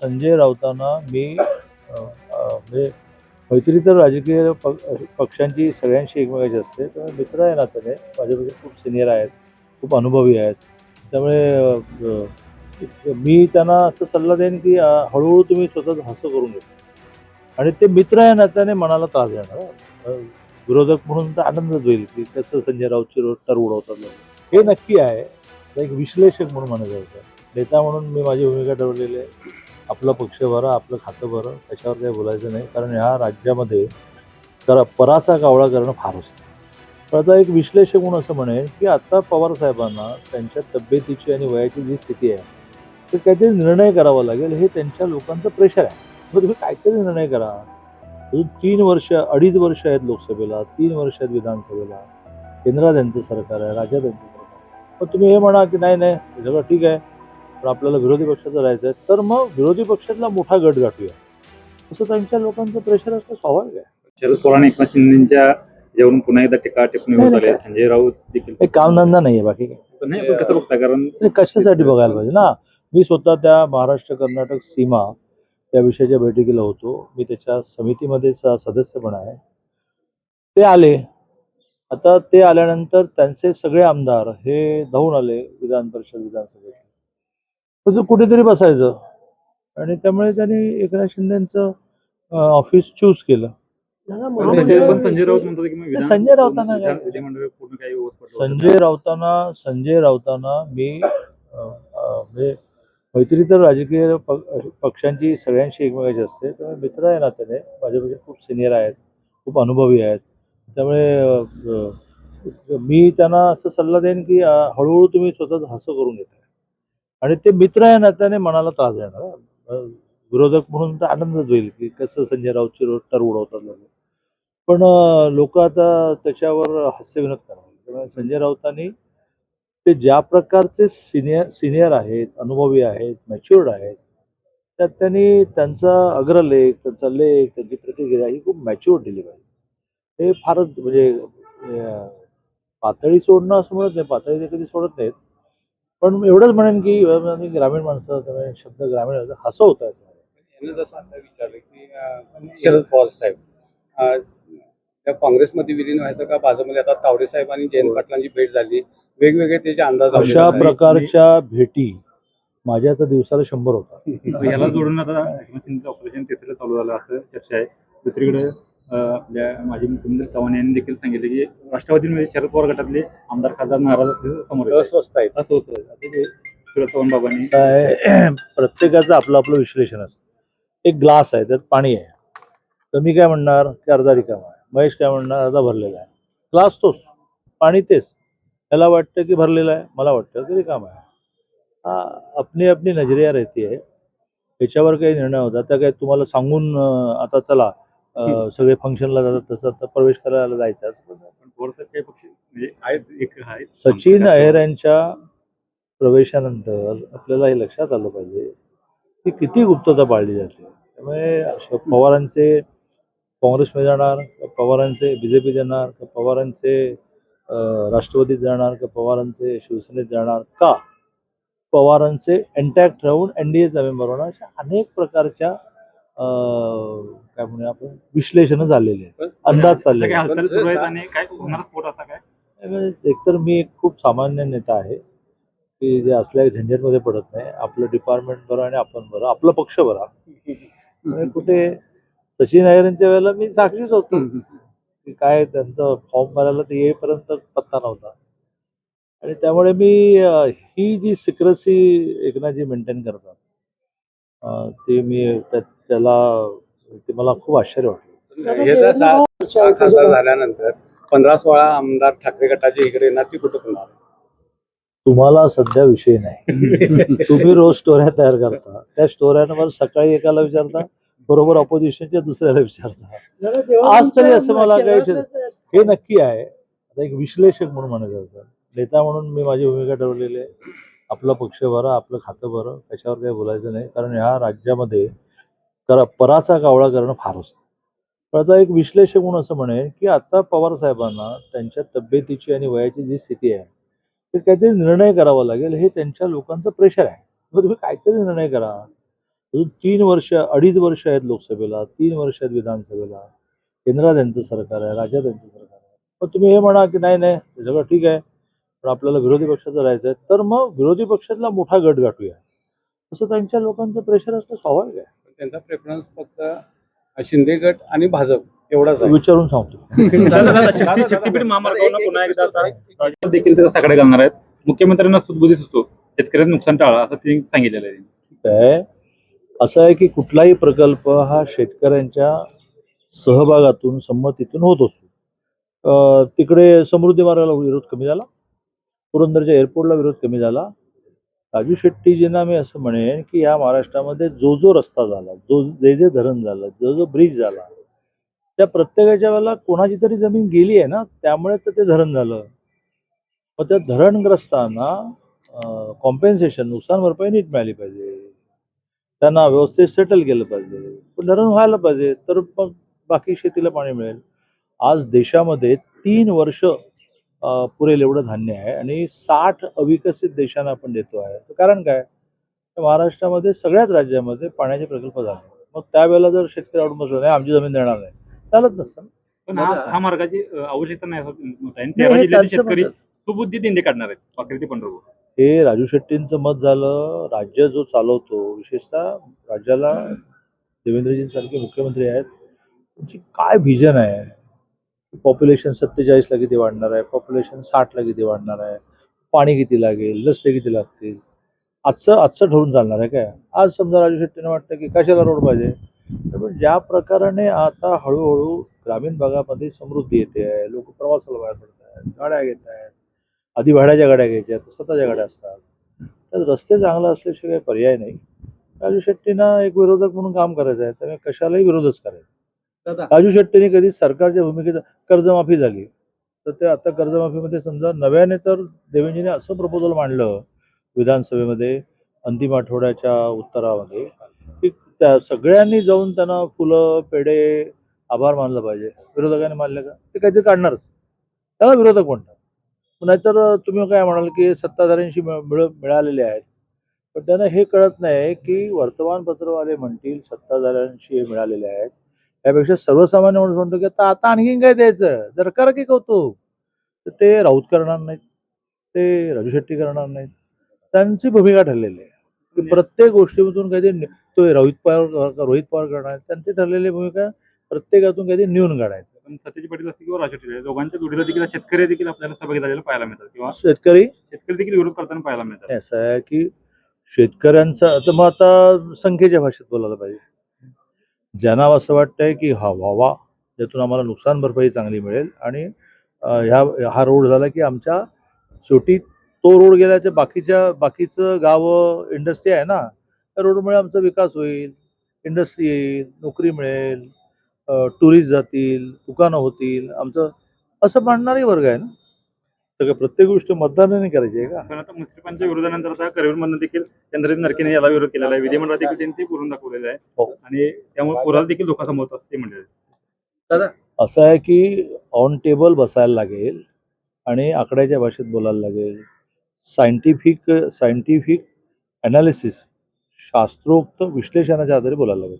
संजय राऊतांना मी म्हणजे मैत्री तर राजकीय पक्षांची सगळ्यांशी एकमेकाची असते. तर मित्र आहे नात्याने माझ्यापेक्षा खूप सिनियर आहेत, खूप अनुभवी आहेत. त्यामुळे मी त्यांना असं सल्ला देईन की हळूहळू तुम्ही स्वतःच हसं करून घेता आणि ते मित्र या नात्याने मनाला त्रास देणार. विरोधक म्हणून तर आनंदच होईल की कसं संजय राऊतची रोज टर उडवतात लोक. हे नक्की आहे. एक विश्लेषक म्हणून म्हणायचं होतं. नेता म्हणून मी माझी भूमिका ठरवलेली आहे. आपला पक्ष बरा, आपलं खातं बरं, त्याच्यावर काही बोलायचं नाही. कारण ह्या राज्यामध्ये पराचा कावळा करणं फार असतं. पण आता एक विश्लेषक म्हणून असं म्हणेन की आता पवार साहेबांना त्यांच्या तब्येतीची आणि वयाची जी स्थिती आहे, तर काहीतरी निर्णय करावा लागेल. हे त्यांच्या लोकांचं प्रेशर आहे. मग तुम्ही काहीतरी निर्णय करा. अजून 3 वर्ष, 2.5 वर्ष आहेत लोकसभेला, 3 वर्ष आहेत विधानसभेला. केंद्रात त्यांचं सरकार आहे, राज्यात त्यांचं सरकार आहे. मग तुम्ही हे म्हणा की नाही, नाही, हे सगळं ठीक आहे. पण आपल्याला विरोधी पक्षाचं राहायचं आहे, तर मग विरोधी पक्षातला मोठा गट गाठूया. असं त्यांच्या लोकांचं प्रेशर असणं स्वाभाविक आहे. शरद पवार आणि एकनाथ शिंदेच्या यावरून पुन्हा एकदा टीका टिप्पणी होत आली. संजय राऊत देखील एक कामधंदा नाहीये बाकी काय. नाही, पण कसं बघता, कारण कशासाठी बघायला पाहिजे ना. मी स्वतः त्या महाराष्ट्र कर्नाटक सीमा या विषयाच्या बैठकीला होतो. मी त्याच्या समितीमध्ये सदस्य पण आहे. ते आले. आता ते आल्यानंतर त्यांचे सगळे आमदार हे धावून आले विधान परिषद विधानसभेत. तर कुठेतरी बसायचं आणि त्यामुळे त्यांनी एकनाथ शिंदेचं ऑफिस चूज केलं. पण संजय राऊत म्हणतात की मग संजय राऊतांना काय? विधिमंडळ पूर्ण काही होत पडलं. संजय राऊतांना मी म्हणजे मैत्री तर राजकीय पक्षांची सगळ्यांशी एकमेकाची असते. त्यामुळे मित्र आहे नात्याने माझ्यापेक्षा खूप सिनियर आहेत, खूप अनुभवी आहेत. त्यामुळे मी त्यांना असं सल्ला देईन की हळूहळू तुम्ही स्वतःच हसं करून घेता आणि ते मित्र या नात्याने मनाला त्रास देणार. विरोधक म्हणून तर आनंदच होईल की कसं संजय राऊतची रोज टर उडवतात लोक. पण लोक आता त्याच्यावर हास्यविनोद करणार. त्यामुळे संजय राऊतांनी ते ज्या प्रकारचे सिनियर आहेत, अनुभवी आहेत, मॅच्युअर्ड आहेत, त्यात त्यांनी त्यांचा अग्रलेख, त्यांचा लेख, त्यांची प्रतिक्रिया ही खूप मॅच्युअर्ड दिली पाहिजे. हे फारच म्हणजे पातळी सोडणं असं म्हणत नाही, पातळी ते कधी सोडत नाहीत. पण एवढंच म्हणेन की आम्ही ग्रामीण माणसं, त्यामुळे शब्द ग्रामीण हसं होतं असं. यांनी जसं आता विचारलं की शरद पवार साहेब त्या काँग्रेसमध्ये विलीन व्हायचं का भाजपमध्ये. आता तावडे साहेब आणि जयंत पाटलांची भेट झाली, वेगवेगळे त्याचे अंदाज लावले अशा जातात. प्रकारच्या भेटी माझ्या तर दिवसाला 100 होतात. याला जोडून आता एकनाथ शिंदेचं ऑपरेशन तिसरं चालू झालं असं चर्चा आहे. दुसरीकडे आपल्या माजी मुख्यमंत्री चव्हाण यांनी देखील सांगितलं की राष्ट्रवादीमध्ये शरद पवार गटातले आमदार खासदार नाराज असल्याचं समोर येतंय. अस्वस्थ आहेत. अस्वस्थ आहेत. आता ते चव्हाण बाबांनी असं आहे, प्रत्येकाचं आपलं आपलं विश्लेषण असतं. एक ग्लास आहे, त्यात पाणी आहे. तर मी काय म्हणणार की अर्धा रिकामा आहे. महेश काय म्हणणार अर्धा भरलेला आहे. ग्लास तोच, पाणी तेच. त्याला वाटतं की भरलेला आहे, मला वाटतं की रिकामा आहे. अपनी अपनी नजरिया रहती है. याच्यावर काही निर्णय होता त्या काही तुम्हाला सांगून आता चला सगळे फंक्शनला जातात तसं तर प्रवेश करायला जायचं असं पण नाही. पण पवारसाहेब काही पक्ष म्हणजे आहेत, एक आहेत. सचिन अहेर यांच्या प्रवेशानंतर आपल्याला हे लक्षात आलं पाहिजे की किती गुप्तता पाळली जाते. त्यामुळे पवारांचे काँग्रेसमध्ये जाणार का पवारांचे बीजेपी जाणार का पवारांचे राष्ट्रवादीत जाणार का पवारांचे शिवसेनेत जाणार का पवारांचे इंटॅक्ट राहून एनडीएचा मेंबर होणार, अशा अनेक प्रकारच्या काय म्हणूया आपण विश्लेषण झालेले आहेत, अंदाज चालले काही आहेत. हालचाली सुरू आहेत आणि काय होणार स्फोट असा काय. एकतर मी एक खूप सामान्य नेता आहे की जे असल्या झंझटमध्ये पडत नाही. आपलं डिपार्टमेंट बरं आणि आपण बरं, आपला पक्ष बरा. कुठे सचिन अय्यर यांच्या वेळेला मी साक्षीच होतो की काय त्यांचं फॉर्म भरायला ते येईपर्यंत पत्ता नव्हता. आणि त्यामुळे मी ही जी सिक्रेसी एकनाथजी मेंटेन करतात ते मी त्याला ते मला खूप आश्चर्य वाटलं. हे जर सहा खासदार झाल्यानंतर 15-16 आमदार ठाकरे गटाचे इकडे येणार, ती कुठं पुन्हा तुम्हाला सध्या विषय नाही. तुम्ही रोज स्टोऱ्या तयार करता, त्या स्टोऱ्यांवर सकाळी एकाला विचारता, बरोबर ऑपोजिशनच्या दुसऱ्याला विचारता. आज तरी असं मला काही हे नक्की आहे. आता एक विश्लेषक म्हणून म्हणायचं होतं. नेता म्हणून मी माझी भूमिका ठरवलेली आहे. आपला पक्ष बरा, आपलं खातं बरं, त्याच्यावर काही बोलायचं नाही. कारण ह्या राज्यामध्ये पराचा कावळा करणं फार असतं. पण आता एक विश्लेषक म्हणून असं म्हणेन की आता पवार साहेबांना त्यांच्या तब्येतीची आणि वयाची जी स्थिती आहे, तर काहीतरी निर्णय करावा लागेल. हे त्यांच्या लोकांचं प्रेशर आहे. मग तुम्ही काहीतरी निर्णय करा. अजून 3 वर्ष 2.5 वर्ष आहेत लोकसभेला, 3 वर्ष आहेत विधानसभेला. केंद्रात त्यांचं सरकार आहे, राज्यात त्यांचं सरकार आहे. पण तुम्ही हे म्हणा की नाही नाही हे सगळं ठीक आहे, पण आपल्याला विरोधी पक्षाचं राहायचं आहे, तर मग विरोधी पक्षातला मोठा गट गाठूया. असं त्यांच्या लोकांचं प्रेशर असणं स्वाभाविक आहे. त्यांचा प्रेफरन्स फक्त शिंदे गट आणि भाजप एवढाच आहे. विचारून सांगतो. शक्तीपीठ महामार्गावर पुन्हा एकदा आता राज्यात देखील त्याचा सगळे घालणार आहेत. मुख्यमंत्र्यांना सुदबुद्धी सुचतो, शेतकऱ्यांचं नुकसान टाळा असं त्यांनी सांगितलेलं आहे. आहे असं आहे की कुठलाही प्रकल्प हा शेतकऱ्यांच्या सहभागातून संमतीतून होत असतो. तिकडे समृद्धी मार्गाला विरोध कमी झाला, पुरंदरच्या एअरपोर्टला विरोध कमी झाला. राजू शेट्टीजींना मी असं म्हणेन की या महाराष्ट्रामध्ये जो जो रस्ता झाला, जे जे धरण झालं, जो जो ब्रिज झाला, त्या प्रत्येकाच्या वेळेला कोणाची तरी जमीन गेली आहे ना, त्यामुळे तर ते धरण झालं. मग त्या धरणग्रस्तांना कॉम्पेन्सेशन, नुकसान भरपाई नीट मिळाली पाहिजे, त्यांना व्यवस्थित सेटल केलं पाहिजे, पण धरण व्हायला पाहिजे, तर मग बाकी शेतीला पाणी मिळेल. आज देशामध्ये 3 वर्ष पुरेल एवढं धान्य आहे आणि 60 अविकसित देशांना आपण देतो आहे. तर कारण काय, तर महाराष्ट्रामध्ये सगळ्याच राज्यामध्ये पाण्याचे प्रकल्प झाले. मग त्यावेळेला जर शेतकरी आवडून बसला नाही आमची जमीन देणार नाही, चालत नसतं. पण हा मार्गाची आवश्यकता नाही असं मत आहे. आणि नाही, 13 हे जिल्ह्यातील त्यांचं शेतकरी मत आहे. सुबुद्धी दिंडे काढणार आहेत वाकडी ते पंढरपूर. हे राजू शेट्टींचं मत झालं. राज्य जो चालवतो, विशेषतः राज्याला देवेंद्रजींसारखे मुख्यमंत्री आहेत, त्यांची काय व्हिजन आहे. पॉप्युलेशन 47ला किती वाढणार आहे, पॉप्युलेशन 60ला किती वाढणार आहे, पाणी किती लागेल, रस्ते किती लागतील, आजचं ठरवून चालणार आहे काय. आज समजा राजू शेट्टींना वाटतं की कशाला रोड पाहिजे, पण ज्या प्रकाराने आता हळूहळू ग्रामीण भागामध्ये समृद्धी येते आहे, लोक प्रवासाला बाहेर पडत आहेत, गाड्या घेत आहेत. आधी भाड्याच्या गाड्या घ्यायच्या, स्वतःच्या गाड्या असतात. तर रस्ते चांगले असल्याशिवाय पर्याय नाही. राजू शेट्टींना एक विरोधक म्हणून काम करायचं आहे, त्यामुळे कशालाही विरोधच करायचा. राजू शेट्टीने कधी सरकारच्या भूमिकेचा कर्जमाफी झाली, तर ते आता कर्जमाफीमध्ये समजा नव्याने तर देवेंद्रजीने असं प्रपोजल मांडलं विधानसभेमध्ये अंतिम आठवड्याच्या उत्तरामध्ये की त्या सगळ्यांनी जाऊन त्यांना फुलं, पेढे, आभार मानलं पाहिजे. विरोधकांनी मानलं का, ते काहीतरी काढणारच, त्याला विरोधक म्हणतात. नाहीतर तुम्ही काय म्हणाल की सत्ताधाऱ्यांशी मिळालेले आहेत, पण त्यांना हे कळत नाही की वर्तमानपत्रवाले म्हणतील सत्ताधाऱ्यांशी मिळालेले आहेत, त्यापेक्षा सर्वसामान्य माणूस म्हणतो की आता आणखीन काय द्यायचं, जर करा की कौतुक. तर ते राऊत करणार नाहीत, ते राजू शेट्टी करणार नाहीत. त्यांची भूमिका ठरलेली आहे की प्रत्येक गोष्टीमधून काहीतरी तो रोहित पवार करणार आहेत. त्यांची ठरलेली भूमिका प्रत्येकातून काहीतरी न्यून काढायचं. पण सत्यजी पाटील असतील किंवा राजू शेट्टी दोघांच्या जोडीला देखील शेतकरी देखील आपल्याला सहभागी झालेला पाहायला मिळतात किंवा शेतकरी शेतकरी देखील विरोध करताना पाहायला मिळतात. असं आहे की शेतकऱ्यांचा तर मग आता संख्येच्या भाषेत बोलायला पाहिजे. ज्यांना असं वाटतंय की हा व्हावा, ज्यातून आम्हाला नुकसान भरपाई चांगली मिळेल आणि हा रोड झाला की आमच्या शेवटी तो रोड गेल्याच्या बाकीचं गावं इंडस्ट्री आहे ना, त्या रोडमुळे आमचा विकास होईल, इंडस्ट्री येईल, नोकरी मिळेल, टुरिस्ट जातील, दुकानं होतील, आमचं असं मांडणारी वर्ग आहे ना. तर काय प्रत्येक गोष्ट मतदानाने करायची आहे का. पण आता मुश्रीफांच्या विरोधानंतर आता करवीरमधून देखील चंद्रजित नरकेने याला विरोध केलेला आहे, विधिमंडळात देखील त्यांनी ते करून दाखवलेलं आहे. हो. आणि त्यामुळे पोराला देखील धोका समोर असते म्हणजे असं आहे की ऑन टेबल बसायला लागेल आणि आकड्याच्या भाषेत बोलायला लागेल. सायंटिफिक ॲनालिसिस, शास्त्रोक्त विश्लेषणाच्या आधारे बोलायला लागेल.